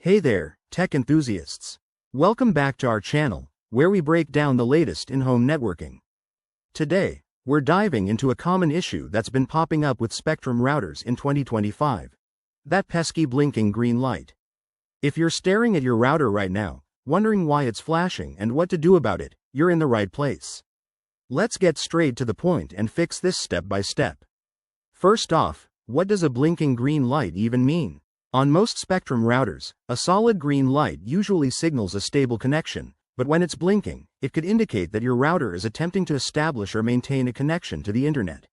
Hey there, tech enthusiasts. Welcome back to our channel, where we break down the latest in home networking. Today, we're diving into a common issue that's been popping up with Spectrum routers in 2025. That pesky blinking green light. If you're staring at your router right now, wondering why it's flashing and what to do about it, you're in the right place. Let's get straight to the point and fix this step by step. First off, what does a blinking green light even mean? On most Spectrum routers, a solid green light usually signals a stable connection, but when it's blinking, it could indicate that your router is attempting to establish or maintain a connection to the internet.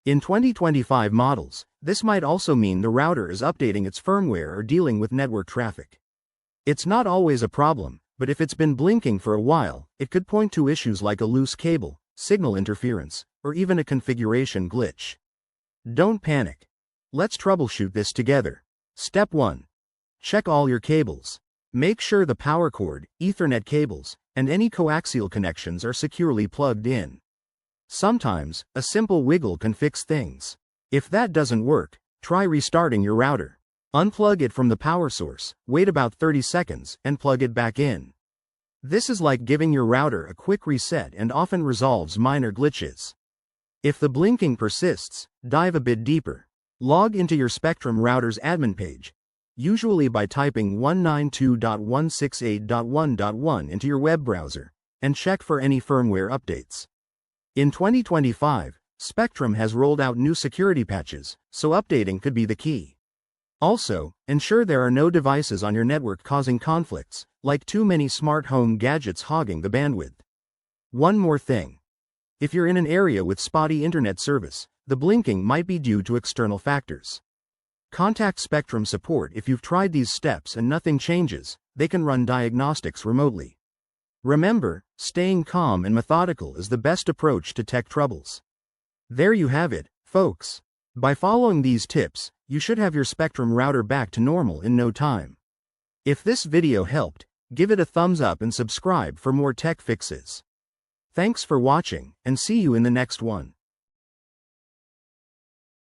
In 2025 models, this might also mean the router is updating its firmware or dealing with network traffic. It's not always a problem, but if it's been blinking for a while, it could point to issues like a loose cable, signal interference, or even a configuration glitch. Don't panic. Let's troubleshoot this together. Step 1. Check all your cables. Make sure the power cord, Ethernet cables, and any coaxial connections are securely plugged in. Sometimes, a simple wiggle can fix things. If that doesn't work, try restarting your router. Unplug it from the power source, wait about 30 seconds, and plug it back in. This is like giving your router a quick reset and often resolves minor glitches. If the blinking persists, dive a bit deeper. Log into your Spectrum router's admin page, usually by typing 192.168.1.1 into your web browser, and check for any firmware updates. In 2025, Spectrum has rolled out new security patches, so updating could be the key. Also, ensure there are no devices on your network causing conflicts, like too many smart home gadgets hogging the bandwidth. One more thing. If you're in an area with spotty internet service, the blinking might be due to external factors. Contact Spectrum support if you've tried these steps and nothing changes. They can run diagnostics remotely. Remember, staying calm and methodical is the best approach to tech troubles. There you have it, folks. By following these tips, you should have your Spectrum router back to normal in no time. If this video helped, give it a thumbs up and subscribe for more tech fixes. Thanks for watching, and see you in the next one.